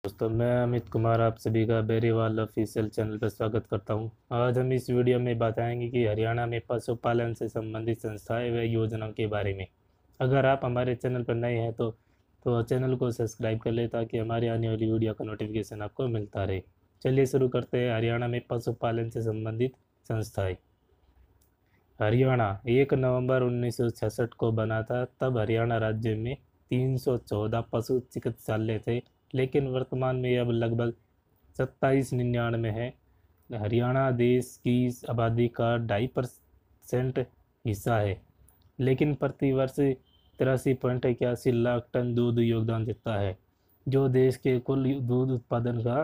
दोस्तों, मैं अमित कुमार आप सभी का बेरीवाल ऑफिशियल चैनल पर स्वागत करता हूं। आज हम इस वीडियो में बताएंगे कि हरियाणा में पशुपालन से संबंधित संस्थाएं व योजनाओं के बारे में। अगर आप हमारे चैनल पर नए हैं तो चैनल को सब्सक्राइब कर लें ताकि हमारी आने वाली वीडियो का नोटिफिकेशन आपको मिलता रहे। चलिए शुरू करते हैं। हरियाणा में पशुपालन से संबंधित संस्थाएँ। हरियाणा 1 नवंबर 1966 को बना था। तब हरियाणा राज्य में 314 पशु चिकित्सालय थे, लेकिन वर्तमान में अब लगभग 2799 है। हरियाणा देश की आबादी का 2.5% हिस्सा है, लेकिन प्रति वर्ष 83.81 लाख टन दूध योगदान देता है, जो देश के कुल दूध उत्पादन का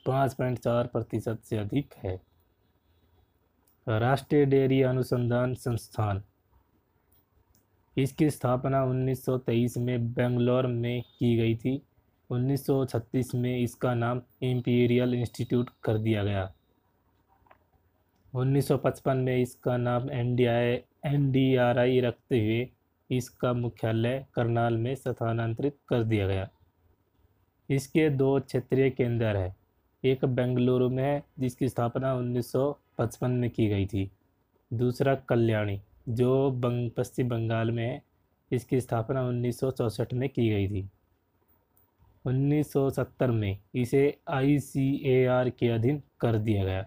5.4% से अधिक है। राष्ट्रीय डेयरी अनुसंधान संस्थान, इसकी स्थापना 1923 में बेंगलोर में की गई थी। 1936 में इसका नाम इंपीरियल इंस्टीट्यूट कर दिया गया। 1955 में इसका नाम NDRI रखते हुए इसका मुख्यालय करनाल में स्थानांतरित कर दिया गया। इसके 2 क्षेत्रीय केंद्र हैं। एक बेंगलुरु में है, जिसकी स्थापना 1955 में की गई थी। दूसरा कल्याणी, जो पश्चिम बंगाल में है। इसकी स्थापना 1964 में की गई थी। 1970 में इसे ICAR के अधीन कर दिया गया।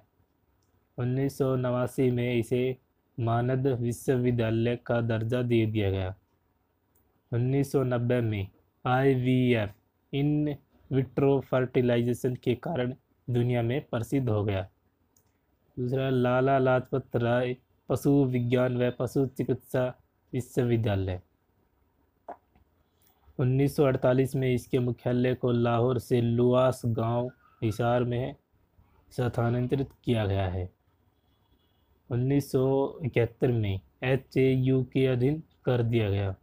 1989 में इसे मानद विश्वविद्यालय का दर्जा दे दिया गया। 1990 में IVF इन विट्रो फर्टिलाइजेशन के कारण दुनिया में प्रसिद्ध हो गया। दूसरा लाला लाजपत राय पशु विज्ञान व पशु चिकित्सा विश्वविद्यालय। 1948 में इसके मुख्यालय को लाहौर से लुआस गांव हिसार में स्थानांतरित किया गया है। 1971 में HAU के अधीन कर दिया गया।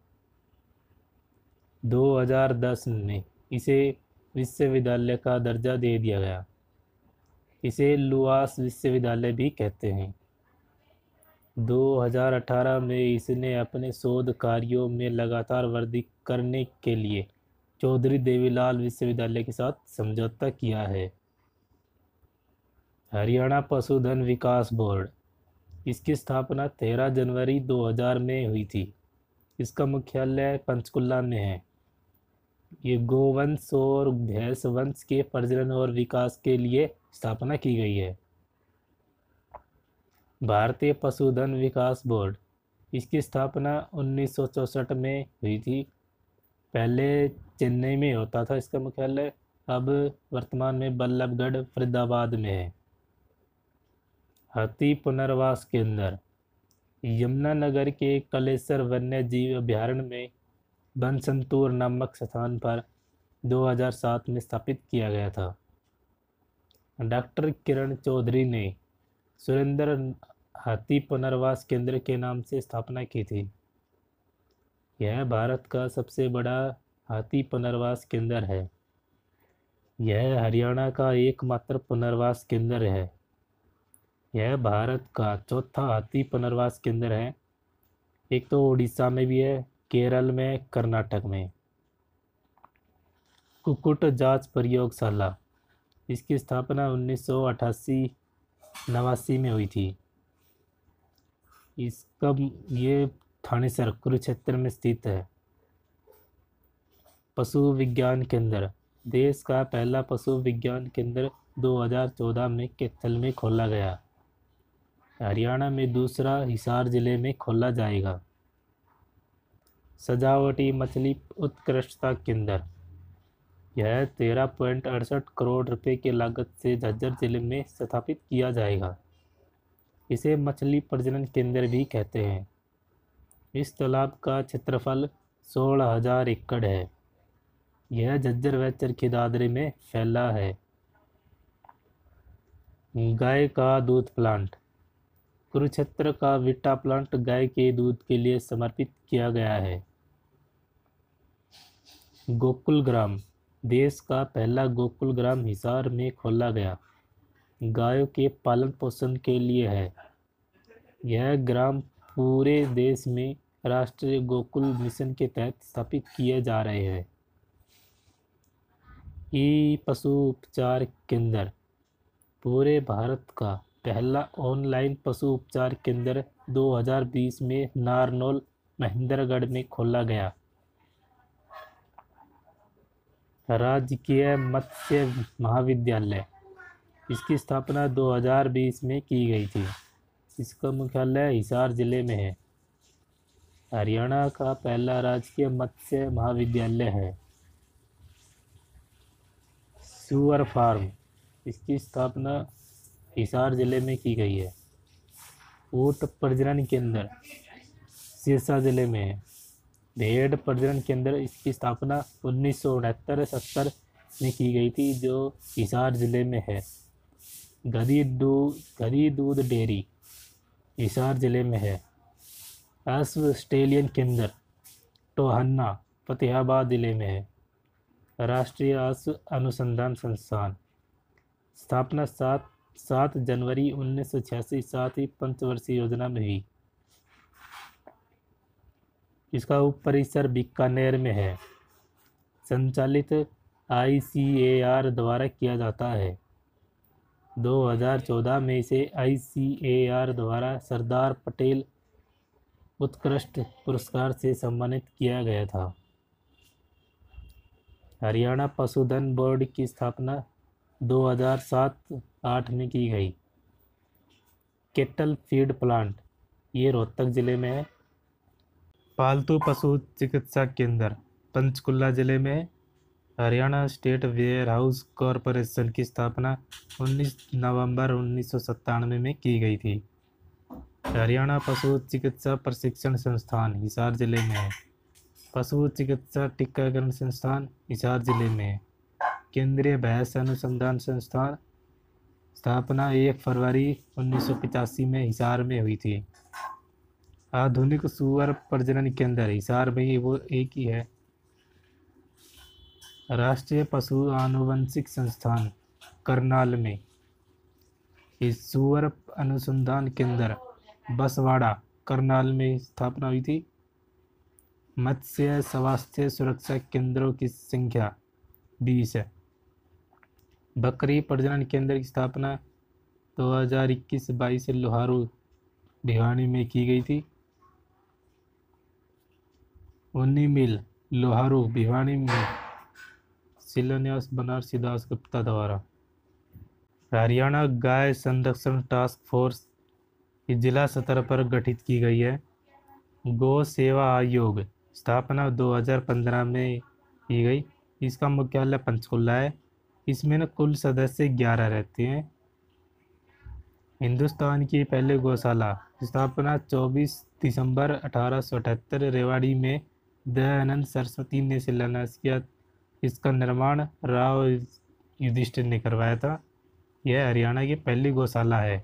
2010 में इसे विश्वविद्यालय का दर्जा दे दिया गया। इसे लुआस विश्वविद्यालय भी कहते हैं। 2018 में इसने अपने शोध कार्यों में लगातार वृद्धि करने के लिए चौधरी देवीलाल विश्वविद्यालय के साथ समझौता किया है। हरियाणा पशुधन विकास बोर्ड, इसकी स्थापना 13 जनवरी 2000 में हुई थी। इसका मुख्यालय पंचकुला में है। ये गोवंश और भैंस वंश के प्रजनन और विकास के लिए स्थापना की गई है। भारतीय पशुधन विकास बोर्ड, इसकी स्थापना 1964 में हुई थी। पहले चेन्नई में होता था इसका मुख्यालय, अब वर्तमान में बल्लभगढ़ फरीदाबाद में है। हाथी पुनर्वास केंद्र, यमुनानगर के कलेसर वन्य जीव अभयारण्य में बनसंतूर नामक स्थान पर 2007 में स्थापित किया गया था। डॉक्टर किरण चौधरी ने सुरेंद्र हाथी पुनर्वास केंद्र के नाम से स्थापना की थी। यह भारत का सबसे बड़ा हाथी पुनर्वास केंद्र है। यह हरियाणा का एकमात्र पुनर्वास केंद्र है। यह भारत का चौथा हाथी पुनर्वास केंद्र है। एक तो उड़ीसा में भी है, केरल में, कर्नाटक में। कुक्कुट जांच प्रयोगशाला, इसकी स्थापना 1988-89 में हुई थी। इसका ये थानेसर कुरुक्षेत्र में स्थित है। पशु विज्ञान केंद्र, देश का पहला पशु विज्ञान केंद्र 2014 में कैथल में खोला गया। हरियाणा में दूसरा हिसार जिले में खोला जाएगा। सजावटी मछली उत्कृष्टता केंद्र, यह 13.68 करोड़ रुपए की लागत से झज्जर जिले में स्थापित किया जाएगा। इसे मछली प्रजनन केंद्र भी कहते हैं। इस तालाब का क्षेत्रफल 16,000 एकड़ है। यह झज्जर व चरखी दादरी में फैला है। गाय का दूध प्लांट, कुरुक्षेत्र का विट्टा प्लांट गाय के दूध के लिए समर्पित किया गया है। गोकुल ग्राम, देश का पहला गोकुल ग्राम हिसार में खोला गया। गायों के पालन पोषण के लिए है। यह ग्राम पूरे देश में राष्ट्रीय गोकुल मिशन के तहत स्थापित किए जा रहे हैं। ई पशु उपचार केंद्र पूरे भारत का पहला ऑनलाइन पशु उपचार केंद्र 2020 में नारनौल महेंद्रगढ़ में खोला गया। राजकीय मत्स्य महाविद्यालय, इसकी स्थापना 2020 में की गई थी। इसका मुख्यालय हिसार जिले में है। हरियाणा का पहला राजकीय मत्स्य महाविद्यालय है। सुअर फार्म, इसकी स्थापना हिसार जिले में की गई है। ऊंट प्रजनन केंद्र सिरसा जिले में है। भेड़ प्रजनन केंद्र, इसकी स्थापना 1969-70 में की गई थी, जो हिसार जिले में है। गधी दूध डेयरी हिसार जिले में है। अश्व ऑस्ट्रेलियन केंद्र टोहन्ना फतेहाबाद जिले में है। राष्ट्रीय अश्व अनुसंधान संस्थान, स्थापना 7 जनवरी 1986 साथ ही पंचवर्षीय योजना में हुई। इसका उप परिसर बीकानेर में है। संचालित ICAR द्वारा किया जाता है। 2014 में इसे ICAR द्वारा सरदार पटेल उत्कृष्ट पुरस्कार से सम्मानित किया गया था। हरियाणा पशुधन बोर्ड की स्थापना 2007-8 में की गई। केटल फीड प्लांट, ये रोहतक जिले में है। पालतू पशु चिकित्सा केंद्र पंचकुला जिले में है। Haryana state warehouse corporation की स्थापना 19 नवंबर 1997 में की गई थी। हरियाणा पशु चिकित्सा प्रशिक्षण संस्थान हिसार जिले में है। पशु चिकित्सा टीकाकरण संस्थान हिसार जिले में है। केंद्रीय भैंस अनुसंधान संस्थान, स्थापना 1 फरवरी 1985 में हिसार में हुई थी। आधुनिक सुअर प्रजनन केंद्र हिसार में वो एक ही है। राष्ट्रीय पशु आनुवंशिक संस्थान करनाल में। इस सुअर अनुसंधान केंद्र बसवाड़ा करनाल में स्थापना हुई थी। मत्स्य स्वास्थ्य सुरक्षा केंद्रों की संख्या 20 है। बकरी प्रजनन केंद्र की स्थापना 2021-22 लोहारू भिवानी में की गई थी। उन्नी मिल लोहारू भिवानी में शिलान्यास बनारसी दास गुप्ता द्वारा। हरियाणा गाय संरक्षण टास्क फोर्स जिला स्तर पर गठित की गई है। गौ सेवा आयोग, स्थापना 2015 में की गई। इसका मुख्यालय पंचकुला है। इसमें न कुल सदस्य 11 रहते हैं। हिंदुस्तान की पहली गौशाला, स्थापना 24 दिसंबर 1878 रेवाड़ी में दयानंद सरस्वती ने शिलान्यास किया। इसका निर्माण राव युधिष्ठिर ने करवाया था। यह हरियाणा की पहली गौशाला है।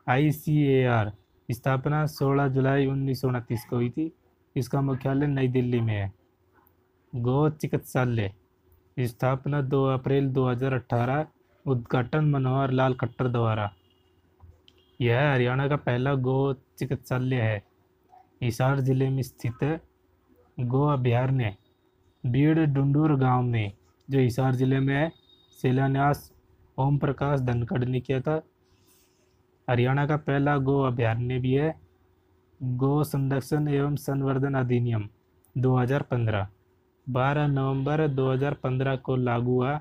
ICAR स्थापना 16 जुलाई 1929 को हुई थी। इसका मुख्यालय नई दिल्ली में है। गौ चिकित्सालय, स्थापना 2 अप्रैल 2018, उद्घाटन मनोहर लाल खट्टर द्वारा। यह हरियाणा का पहला गौ चिकित्सालय है। हिसार जिले में स्थित है। गौ अभयारण्य बीड़ डुंडूर गांव में, जो हिसार जिले में है, शिलान्यास ओम प्रकाश धनखड़ ने किया था। हरियाणा का पहला गौ अभयारण्य भी है। गौ संरक्षण एवं संवर्धन अधिनियम 2015 12 नवंबर 2015 को लागू हुआ,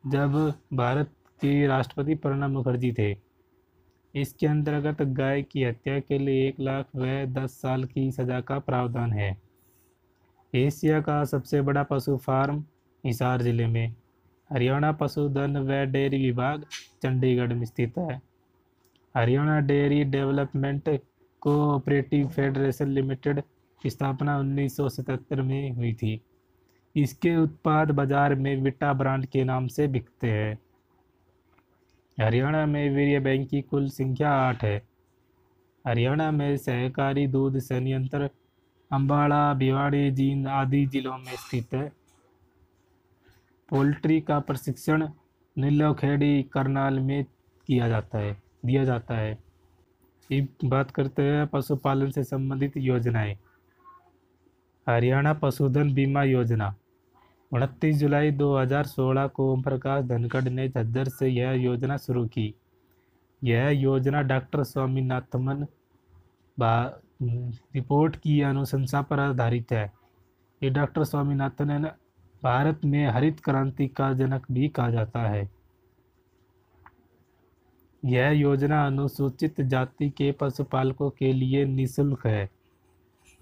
जब भारत के राष्ट्रपति प्रणब मुखर्जी थे। इसके अंतर्गत गाय की हत्या के लिए 1 लाख व 10 साल की सजा का प्रावधान है। एशिया का सबसे बड़ा पशु फार्म हिसार जिले में। हरियाणा पशुधन व डेयरी विभाग चंडीगढ़ में स्थित है। Haryana dairy development cooperative federation limited की स्थापना 1977 में हुई थी। इसके उत्पाद बाजार में विटा ब्रांड के नाम से बिकते हैं। हरियाणा में वीर्य बैंक की कुल संख्या 8 है। हरियाणा में सहकारी दूध संयंत्र अम्बाड़ा, भिवाड़ी, जींद आदि जिलों में स्थित है। पोल्ट्री का प्रशिक्षण नीलोखेड़ी, करनाल में दिया जाता है। अब बात करते हैं पशुपालन से संबंधित योजनाएं। हरियाणा पशुधन बीमा योजना, 29 जुलाई 2016 को ओम प्रकाश धनखड़ ने झज्जर से यह योजना शुरू की। यह योजना डॉक्टर स्वामीनाथन रिपोर्ट की अनुशंसा पर आधारित है। ये डॉक्टर स्वामीनाथन भारत में हरित क्रांति का जनक भी कहा जाता है। यह योजना अनुसूचित जाति के पशुपालकों के लिए निःशुल्क है।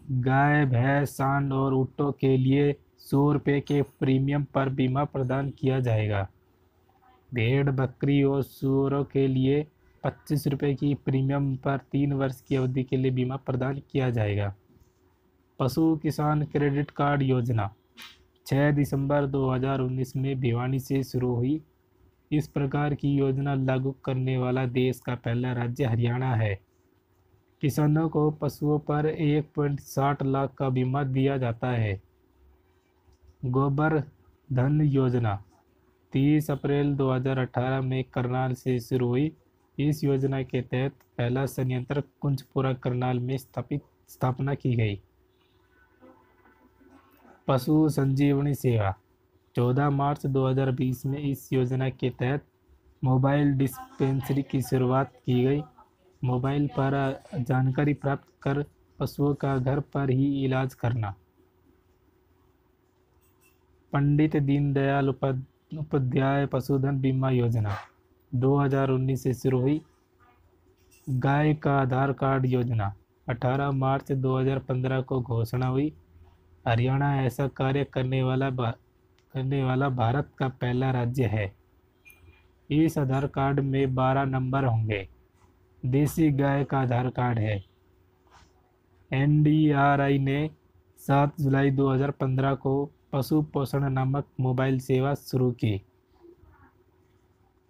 गाय, भैंस, सांड और ऊँटों के लिए 100 रुपये के प्रीमियम पर बीमा प्रदान किया जाएगा। भेड़, बकरी और सूअरों के लिए 25 रुपये की प्रीमियम पर 3 वर्ष की अवधि के लिए बीमा प्रदान किया जाएगा। पशु किसान क्रेडिट कार्ड योजना 6 दिसंबर 2019 में भिवानी से शुरू हुई। इस प्रकार की योजना लागू करने वाला देश का पहला राज्य हरियाणा है। किसानों को पशुओं पर 1.60 लाख का बीमा दिया जाता है। गोबर धन योजना 30 अप्रैल 2018 में करनाल से शुरू हुई। इस योजना के तहत पहला संयंत्र कुंजपुरा करनाल में स्थापना की गई। पशु संजीवनी सेवा 14 मार्च 2020 में इस योजना के तहत मोबाइल डिस्पेंसरी की शुरुआत की गई। मोबाइल पर जानकारी प्राप्त कर पशुओं का घर पर ही इलाज करना। पंडित दीनदयाल उपाध्याय पशुधन बीमा योजना 2019 से शुरू हुई। गाय का आधार कार्ड योजना 18 मार्च 2015 को घोषणा हुई। हरियाणा ऐसा कार्य करने वाला भारत का पहला राज्य है। इस आधार कार्ड में 12 नंबर होंगे। देसी गाय का आधार कार्ड है। NDRI ने 7 जुलाई 2015 को पशु पोषण नामक मोबाइल सेवा शुरू की।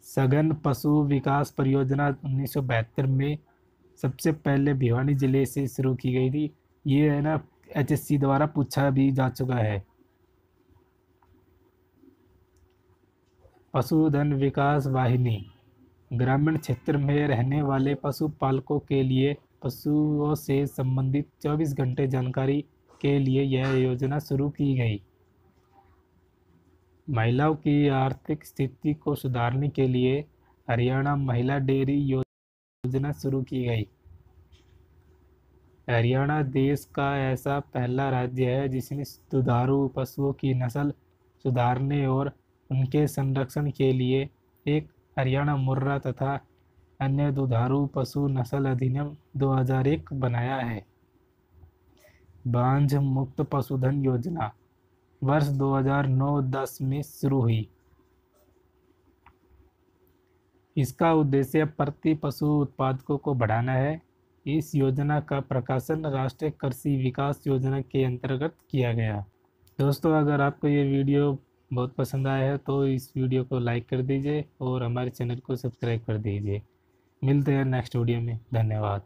सघन पशु विकास परियोजना 1972 में सबसे पहले भिवानी जिले से शुरू की गई थी। ये है ना HSC द्वारा पूछा भी जा चुका है। पशुधन विकास वाहिनी ग्रामीण क्षेत्र में रहने वाले पशुपालकों के लिए पशुओं से संबंधित 24 घंटे जानकारी के लिए यह योजना शुरू की गई। महिलाओं की आर्थिक स्थिति को सुधारने के लिए हरियाणा महिला डेयरी योजना शुरू की गई। हरियाणा देश का ऐसा पहला राज्य है जिसने दुधारू पशुओं की नस्ल सुधारने और उनके संरक्षण के लिए एक हरियाणा मुर्रा तथा अन्य दुधारू पशु नस्ल अधिनियम 2001 बनाया है। बांझ मुक्त पशुधन योजना वर्ष 2009-10 में शुरू हुई। इसका उद्देश्य प्रति पशु उत्पादकों को बढ़ाना है। इस योजना का प्रकाशन राष्ट्रीय कृषि विकास योजना के अंतर्गत किया गया। दोस्तों, अगर आपको ये वीडियो बहुत पसंद आया है तो इस वीडियो को लाइक कर दीजिए और हमारे चैनल को सब्सक्राइब कर दीजिए। मिलते हैं नेक्स्ट वीडियो में। धन्यवाद।